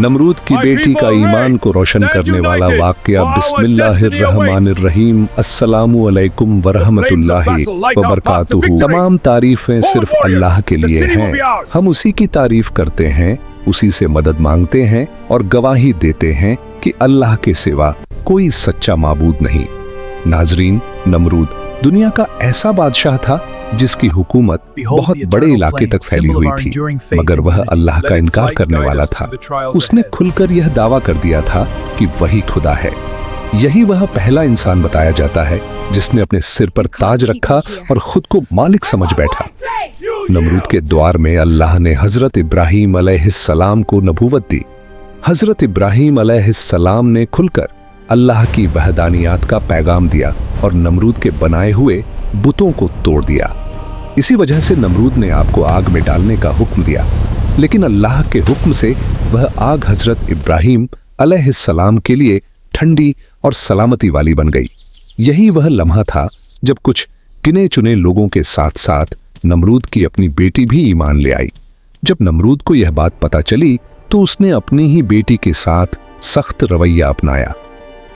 नमरूद की बेटी का ईमान को रोशन करने वाला वाक़या बिस्मिल्लाहिर्रहमानिर्रहीम अस्सलामु अलैकुम वरहमतुल्लाहि वबरकातुहू। तमाम तारीफें सिर्फ अल्लाह के लिए हैं। हम उसी की तारीफ करते हैं, उसी से मदद मांगते हैं और गवाही देते हैं कि अल्लाह के सिवा कोई सच्चा माबूद नहीं। नाजरीन, नमरूद दुनिया का ऐसा बादशाह था जिसकी हुकूमत बहुत बड़े इलाके तक फैली हुई थी, मगर वह अल्लाह का इनकार करने वाला था। उसने खुलकर यह दावा कर दिया था कि वही खुदा है। यही वह पहला इंसान बताया जाता है जिसने अपने सिर पर ताज रखा और खुद को मालिक समझ बैठा। नमरूद के द्वार में अल्लाह ने हजरत इब्राहीम अलैहिस्सलाम को नबूवत दी। हजरत इब्राहीम अलैहिस्सलाम ने खुलकर अल्लाह की वहदानियत का पैगाम दिया और नमरूद के बनाए हुए बुतों को तोड़ दिया। इसी वजह से नमरूद ने आपको आग में डालने का हुक्म दिया, लेकिन अल्लाह के हुक्म से वह आग हजरत इब्राहीम अलैहिस्सलाम के लिए ठंडी और सलामती वाली बन गई। यही वह लम्हा था जब कुछ गिने चुने लोगों के साथ साथ नमरूद की अपनी बेटी भी ईमान ले आई। जब नमरूद को यह बात पता चली तो उसने अपनी ही बेटी के साथ सख्त रवैया अपनाया।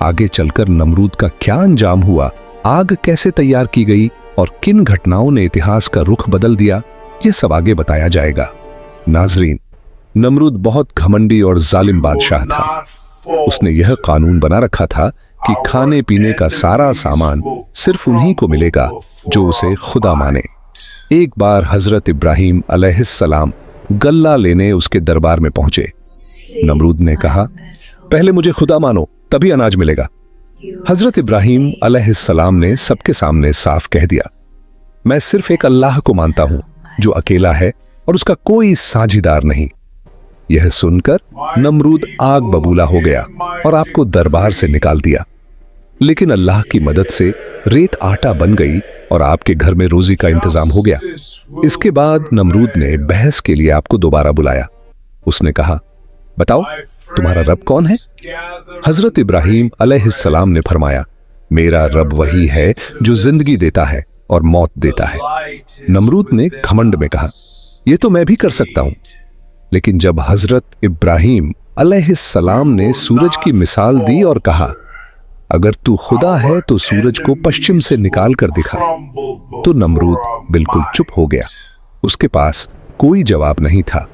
आगे चलकर नमरूद का क्या अंजाम हुआ, आग कैसे तैयार की गई और किन घटनाओं ने इतिहास का रुख बदल दिया, यह सब आगे बताया जाएगा। नाजरीन, नमरूद बहुत घमंडी और जालिम बादशाह था। उसने यह कानून बना रखा था कि खाने पीने का सारा सामान सिर्फ उन्हीं को मिलेगा जो उसे खुदा माने। एक बार हजरत इब्राहीम अलैहिस्सलाम गल्ला लेने उसके दरबार में पहुंचे। नमरूद ने कहा, पहले मुझे खुदा मानो, तभी अनाज मिलेगा। हजरत इब्राहीम अलैहिस्सलाम ने सबके सामने साफ कह दिया, मैं सिर्फ एक अल्लाह को मानता हूं जो अकेला है और उसका कोई साझीदार नहीं। यह सुनकर नमरूद आग बबूला हो गया और आपको दरबार से निकाल दिया। लेकिन अल्लाह की मदद से रेत आटा बन गई और आपके घर में रोजी का इंतजाम हो गया। इसके बाद नमरूद ने बहस के लिए आपको दोबारा बुलाया। उसने कहा, बताओ तुम्हारा रब कौन है? हजरत इब्राहीम अलैहिस्सलाम ने फरमाया, मेरा रब वही है जो जिंदगी देता है और मौत देता है। नमरूद ने घमंड में कहा, यह तो मैं भी कर सकता हूं। लेकिन जब हजरत इब्राहीम अलैहिस्सलाम ने सूरज की मिसाल दी और कहा, अगर तू खुदा है तो सूरज को पश्चिम से निकाल कर दिखा, तो नमरूद बिल्कुल चुप हो गया। उसके पास कोई जवाब नहीं था।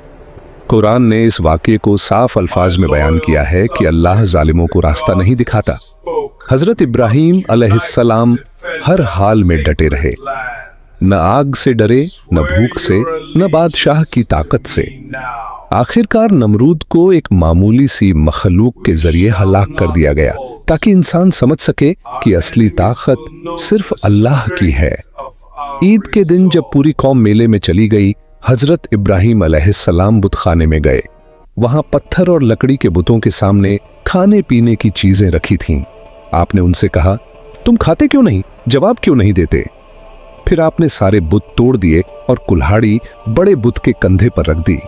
कुरान ने इस वाक़े को साफ अल्फाज में बयान किया है कि अल्लाह जालिमों को रास्ता नहीं दिखाता। हजरत इब्राहीम अलैहिस्सलाम हर हाल में डटे रहे, न आग से डरे, न भूख से, न बादशाह की ताकत से। आखिरकार नमरूद को एक मामूली सी मखलूक के जरिए हलाक कर दिया गया ताकि इंसान समझ सके कि असली ताकत सिर्फ अल्लाह की है। ईद के दिन जब पूरी कौम मेले में चली गई, हजरत इब्राहीम अलैहिस्सलाम बुतखाने में गए। वहां पत्थर और लकड़ी के बुतों के सामने खाने पीने की चीजें रखी थीं। आपने उनसे कहा, तुम खाते क्यों नहीं, जवाब क्यों नहीं देते? फिर आपने सारे बुत तोड़ दिए और कुल्हाड़ी बड़े बुत के कंधे पर रख दी।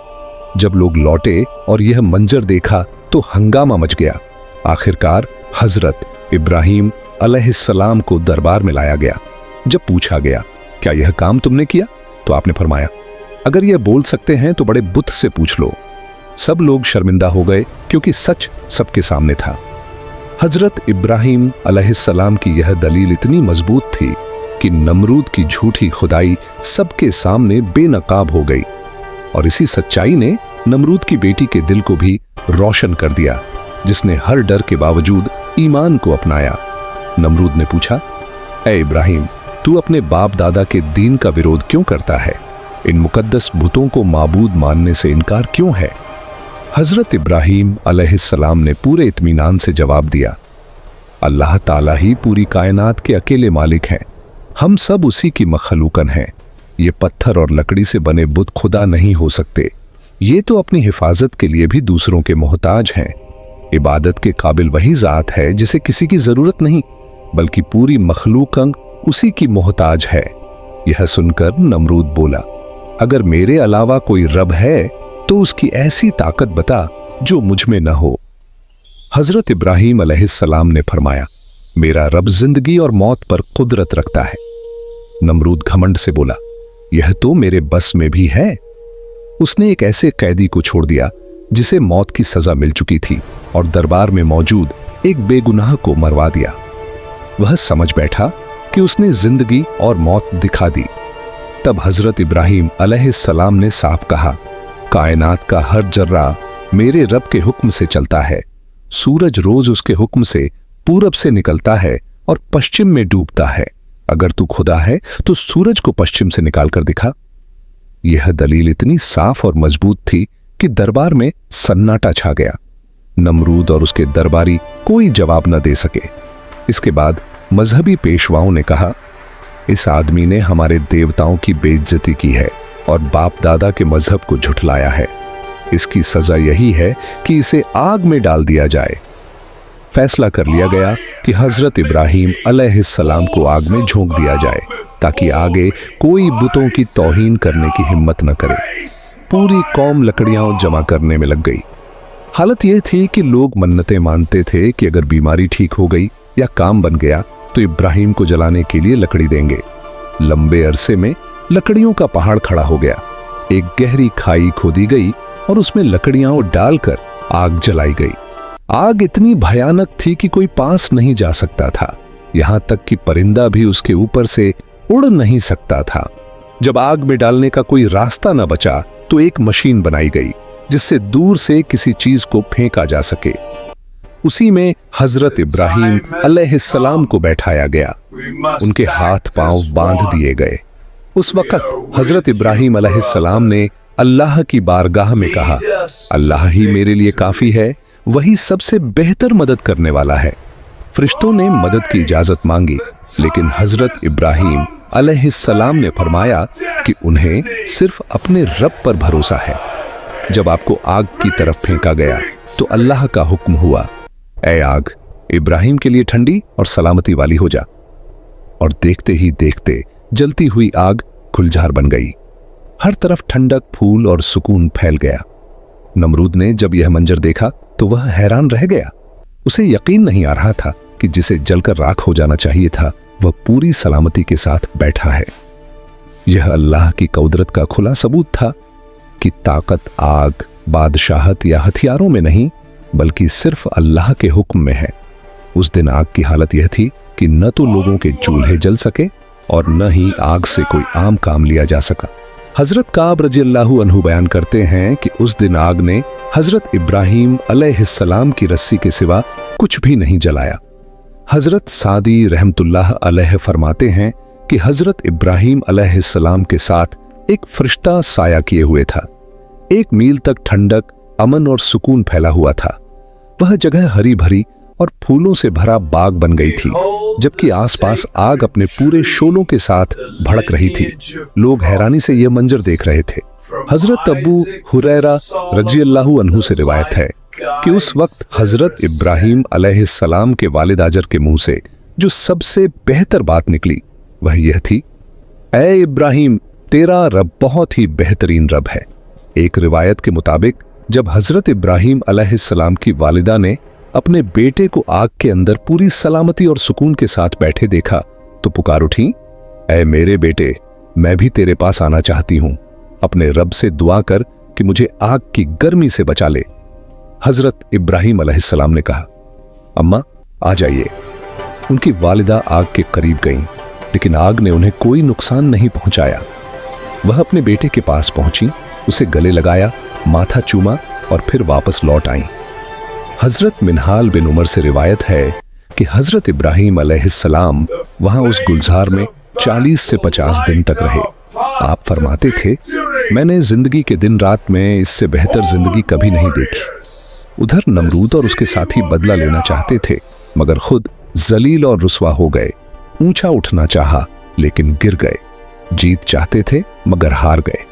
जब लोग लौटे और यह मंजर देखा तो हंगामा मच गया। आखिरकार हजरत इब्राहीम अलैहिस्सलाम को दरबार में लाया गया। जब पूछा गया, क्या यह काम तुमने किया? तो आपने फरमाया, अगर यह बोल सकते हैं तो बड़े बुत से पूछ लो। सब लोग शर्मिंदा हो गए क्योंकि सच सबके सामने था। हजरत इब्राहीम अलैहिस्सलाम की यह दलील इतनी मजबूत थी कि नमरूद की झूठी खुदाई सबके सामने बेनकाब हो गई। और इसी सच्चाई ने नमरूद की बेटी के दिल को भी रोशन कर दिया, जिसने हर डर के बावजूद ईमान को अपनाया। नमरूद ने पूछा, ऐ इब्राहीम, तू अपने बाप दादा के दीन का विरोध क्यों करता है? इन मुकद्दस बुतों को माबूद मानने से इनकार क्यों है? हजरत इब्राहीम अलैहिस्सलाम ने पूरे इत्मीनान से जवाब दिया, अल्लाह ताला ही पूरी कायनात के अकेले मालिक हैं। हम सब उसी की मखलूकन हैं। ये पत्थर और लकड़ी से बने बुत खुदा नहीं हो सकते। ये तो अपनी हिफाजत के लिए भी दूसरों के मोहताज हैं। इबादत के काबिल वही जात है जिसे किसी की जरूरत नहीं, बल्कि पूरी मखलूकन उसी की मोहताज है। यह सुनकर नमरूद बोला, अगर मेरे अलावा कोई रब है तो उसकी ऐसी ताकत बता जो मुझ में न हो। हजरत इब्राहीम अलैहिस्सलाम ने फरमाया, मेरा रब जिंदगी और मौत पर कुदरत रखता है। नमरूद घमंड से बोला, यह तो मेरे बस में भी है। उसने एक ऐसे कैदी को छोड़ दिया जिसे मौत की सजा मिल चुकी थी और दरबार में मौजूद एक बेगुनाह को मरवा दिया। वह समझ बैठा कि उसने जिंदगी और मौत दिखा दी। तब हजरत इब्राहिम अलैहिस्सलाम ने साफ कहा, कायनात का हर जर्रा मेरे रब के हुक्म से चलता है। सूरज रोज उसके हुक्म से पूरब से निकलता है और पश्चिम में डूबता है। अगर तू खुदा है तो सूरज को पश्चिम से निकाल कर दिखा। यह दलील इतनी साफ और मजबूत थी कि दरबार में सन्नाटा छा गया। नमरूद और उसके दरबारी कोई जवाब न दे सके। इसके बाद मजहबी पेशवाओं ने कहा, इस आदमी ने हमारे देवताओं की बेइज्जती की है और बाप दादा के मजहब को झुठलाया है। इसकी सजा यही है कि इसे आग में डाल दिया जाए। फैसला कर लिया गया कि हजरत इब्राहिम अलैहिस्सलाम को आग में झोंक दिया जाए ताकि आगे कोई बुतों की तौहीन करने की हिम्मत न करे। पूरी कौम लकड़ियां जमा करने में लग गई। हालत यह थी कि लोग मन्नतें मानते थे कि अगर बीमारी ठीक हो गई या काम बन गया तो इब्राहिम को जलाने के लिए लकड़ी देंगे। लंबे अरसे में लकड़ियों का पहाड़ खड़ा हो गया। एक गहरी खाई खोदी गई और उसमें लकड़ियां डालकर आग जलाई गई। आग इतनी भयानक थी कि कोई पास नहीं जा सकता था। यहां तक कि परिंदा भी उसके ऊपर से उड़ नहीं सकता था। जब आग में डालने का कोई रास्ता न बचा तो एक मशीन बनाई गई जिससे दूर से किसी चीज को फेंका जा सके। उसी में हजरत इब्राहिम अलैहिस्सलाम को बैठाया गया। उनके हाथ पांव बांध दिए गए। उस वक्त हजरत इब्राहिम अलैहिस्सलाम ने अल्लाह की बारगाह में कहा, अल्लाह ही मेरे लिए काफी है, वही सबसे बेहतर मदद करने वाला है। फरिश्तों ने मदद की इजाजत मांगी, लेकिन हजरत इब्राहिम अलैहिस्सलाम ने फरमाया कि उन्हें सिर्फ अपने रब पर भरोसा है। जब आपको आग की तरफ फेंका गया तो अल्लाह का हुक्म हुआ, ऐ आग, इब्राहिम के लिए ठंडी और सलामती वाली हो जा। और देखते ही देखते जलती हुई आग गुलजार बन गई। हर तरफ ठंडक, फूल और सुकून फैल गया। नमरूद ने जब यह मंजर देखा तो वह हैरान रह गया। उसे यकीन नहीं आ रहा था कि जिसे जलकर राख हो जाना चाहिए था वह पूरी सलामती के साथ बैठा है। यह अल्लाह की कुदरत का खुला सबूत था कि ताकत आग, बादशाहत या हथियारों में नहीं बल्कि सिर्फ अल्लाह के हुक्म में है। उस दिन आग की हालत यह थी कि न तो लोगों के चूल्हे जल सके और न ही आग से कोई आम काम लिया जा सका। हजरत काब रज़ियल्लाहु अन्हु बयान करते हैं कि उस दिन आग ने हजरत इब्राहिम अलैहिस्सलाम की रस्सी के सिवा कुछ भी नहीं जलाया। हजरत सादी रहमतुल्लाह अलैह फरमाते हैं कि हजरत इब्राहिम अलैहिस्सलाम के साथ एक फरिश्ता साया किए हुए था। 1 मील तक ठंडक, अमन और सुकून फैला हुआ था। वह जगह हरी भरी और फूलों से भरा बाग बन गई थी, जबकि आसपास आग अपने पूरे शोलों के साथ भड़क रही थी। लोग हैरानी से यह मंजर देख रहे थे। हजरत अबू हुरैरा रज़ियल्लाहु अन्हु से रिवायत है कि उस वक्त हजरत इब्राहिम अलैहिस्सलाम के वालिद आजर के मुंह से जो सबसे बेहतर बात निकली वह यह थी, ऐ इब्राहिम, तेरा रब बहुत ही बेहतरीन रब है। एक रिवायत के मुताबिक जब हजरत इब्राहिम अलैहिस्सलाम की वालिदा ने अपने बेटे को आग के अंदर पूरी सलामती और सुकून के साथ बैठे देखा तो पुकार उठी, ऐ मेरे बेटे, मैं भी तेरे पास आना चाहती हूं। अपने रब से दुआ कर कि मुझे आग की गर्मी से बचा ले। हजरत इब्राहिम अलैहिस्सलाम ने कहा, अम्मा आ जाइए। उनकी वालिदा आग के करीब गईं, लेकिन आग ने उन्हें कोई नुकसान नहीं पहुंचाया। वह अपने बेटे के पास पहुंची, उसे गले लगाया, माथा चूमा और फिर वापस लौट आईं। हजरत मिनहाल बिन उमर से रिवायत है कि हजरत इब्राहिम अलैहिस्सलाम वहां उस गुलजार में 40 से 50 दिन तक रहे। आप फरमाते थे, मैंने जिंदगी के दिन रात में इससे बेहतर जिंदगी कभी नहीं देखी। उधर नमरूद और उसके साथी बदला लेना चाहते थे, मगर खुद जलील और रुसवा हो गए। ऊंचा उठना चाहा लेकिन गिर गए। जीत चाहते थे मगर हार गए।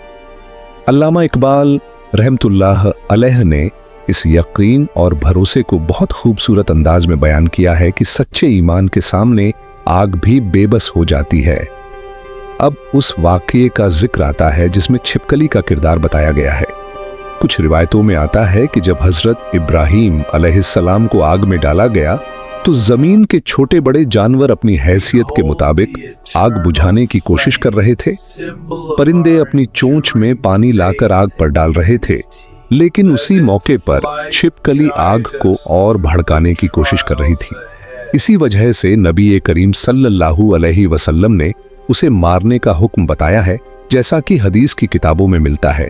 अल्लामा इकबाल रहमतुल्लाह अलैह ने इस यकीन और भरोसे को बहुत खूबसूरत अंदाज में बयान किया है कि सच्चे ईमान के सामने आग भी बेबस हो जाती है। अब उस वाक़ये का जिक्र आता है जिसमें छिपकली का किरदार बताया गया है। कुछ रिवायतों में आता है कि जब हजरत इब्राहिम अलैहिस्सलाम को आग में डाला गया तो जमीन के छोटे बड़े जानवर अपनी हैसियत के मुताबिक आग बुझाने की कोशिश कर रहे थे। परिंदे अपनी चोंच में पानी लाकर आग पर डाल रहे थे, लेकिन उसी मौके पर छिपकली आग को और भड़काने की कोशिश कर रही थी। इसी वजह से नबी करीम सल्लल्लाहु अलैहि वसल्लम ने उसे मारने का हुक्म बताया है, जैसा कि हदीस की किताबों में मिलता है।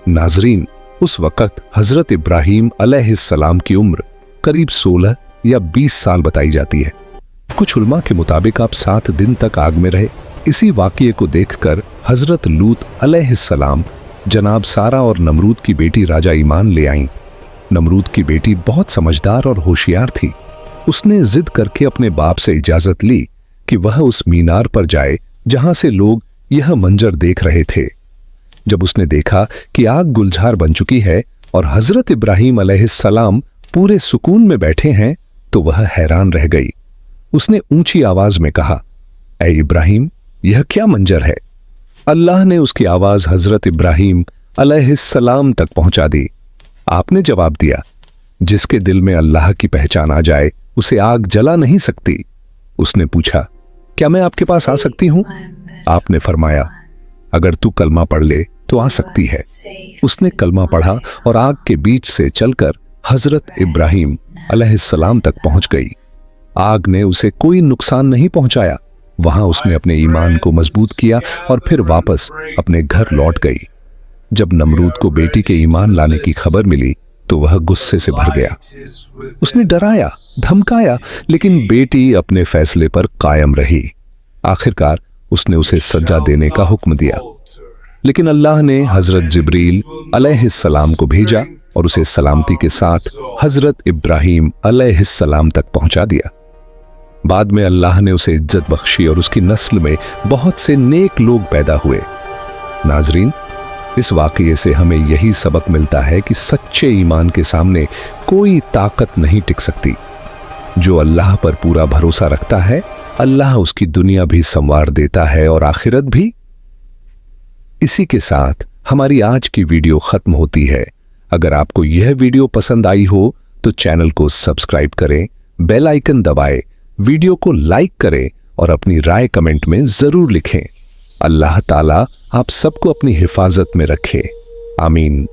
नाजरीन, उस वक्त हजरत इब्राहीम अलैहिस्सलाम की उम्र करीब 16 या 20 साल बताई जाती है। कुछ उलमा के मुताबिक आप 7 दिन तक आग में रहे। इसी वाक़ये को देखकर हजरत लूत अलैहिस्सलाम जनाब सारा और नमरूद की बेटी राजा ईमान ले आईं। नमरूद की बेटी बहुत समझदार और होशियार थी। उसने जिद करके अपने बाप से इजाजत ली कि वह उस मीनार पर जाए जहां से लोग यह मंजर देख रहे थे। जब उसने देखा कि आग गुलजार बन चुकी है और हजरत इब्राहीम अलैहिस्सलाम पूरे सुकून में बैठे हैं, तो वह हैरान रह गई। उसने ऊंची आवाज में कहा, ऐ इब्राहीम, यह क्या मंजर है? अल्लाह ने उसकी आवाज हजरत इब्राहीम अलैहिस्सलाम तक पहुंचा दी। आपने जवाब दिया, जिसके दिल में अल्लाह की पहचान आ जाए उसे आग जला नहीं सकती। उसने पूछा, क्या मैं आपके पास आ सकती हूं? आपने फरमाया, अगर तू कलमा पढ़ ले तो आ सकती है। उसने कलमा पढ़ा और आग के बीच से चलकर हजरत इब्राहीम अलैहिस्सलाम तक पहुंच गई। आग ने उसे कोई नुकसान नहीं पहुंचाया। वहां उसने अपने ईमान को मजबूत किया और फिर वापस अपने घर लौट गई। जब नमरूद को बेटी के ईमान लाने की खबर मिली तो वह गुस्से से भर गया। उसने डराया, धमकाया, लेकिन बेटी अपने फैसले पर कायम रही। आखिरकार उसने उसे सजा देने का हुक्म दिया, लेकिन अल्लाह ने हजरत जिब्रील अलैहिस्सलाम को भेजा और उसे सलामती के साथ हजरत इब्राहीम अलैहिस्सलाम तक पहुंचा दिया। बाद में अल्लाह ने उसे इज्जत बख्शी और उसकी नस्ल में बहुत से नेक लोग पैदा हुए। नाजरीन, इस वाक़ये से हमें यही सबक मिलता है कि सच्चे ईमान के सामने कोई ताकत नहीं टिक सकती। जो अल्लाह पर पूरा भरोसा रखता है, अल्लाह उसकी दुनिया भी संवार देता है और आखिरत भी। इसी के साथ हमारी आज की वीडियो खत्म होती है। अगर आपको यह वीडियो पसंद आई हो तो चैनल को सब्सक्राइब करें, बेल आइकन दबाएं, वीडियो को लाइक करें और अपनी राय कमेंट में जरूर लिखें। अल्लाह ताला आप सबको अपनी हिफाजत में रखे। आमीन।